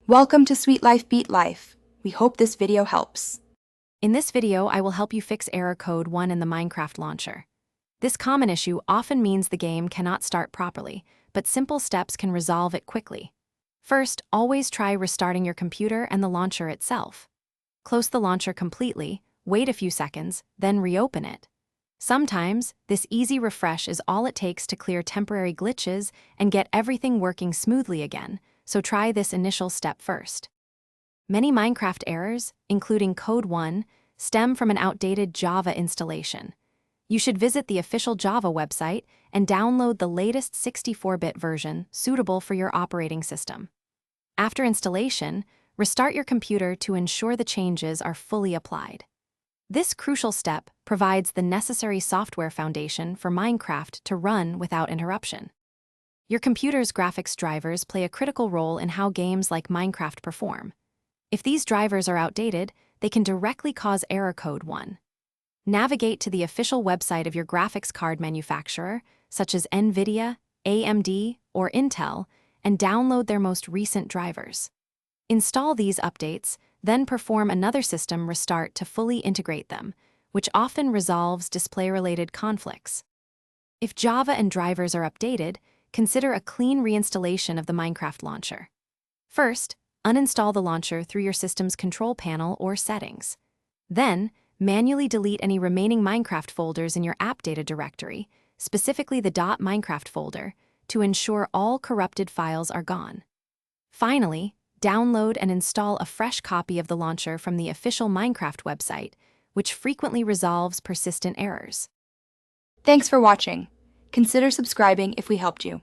Welcome to Sweet Life Beat Life. We hope this video helps. In this video, I will help you fix error code 1 in the Minecraft launcher. This common issue often means the game cannot start properly, but simple steps can resolve it quickly. First, always try restarting your computer and the launcher itself. Close the launcher completely, wait a few seconds, then reopen it. Sometimes, this easy refresh is all it takes to clear temporary glitches and get everything working smoothly again, so try this initial step first. Many Minecraft errors, including Code 1, stem from an outdated Java installation. You should visit the official Java website and download the latest 64-bit version suitable for your operating system. After installation, restart your computer to ensure the changes are fully applied. This crucial step provides the necessary software foundation for Minecraft to run without interruption. Your computer's graphics drivers play a critical role in how games like Minecraft perform. If these drivers are outdated, they can directly cause error code 1. Navigate to the official website of your graphics card manufacturer, such as NVIDIA, AMD, or Intel, and download their most recent drivers. Install these updates, then perform another system restart to fully integrate them, which often resolves display-related conflicts. If Java and drivers are updated, consider a clean reinstallation of the Minecraft launcher. First, uninstall the launcher through your system's control panel or settings. Then, manually delete any remaining Minecraft folders in your app data directory, specifically the .minecraft folder, to ensure all corrupted files are gone. Finally, download and install a fresh copy of the launcher from the official Minecraft website, which frequently resolves persistent errors. Thanks for watching. Consider subscribing if we helped you.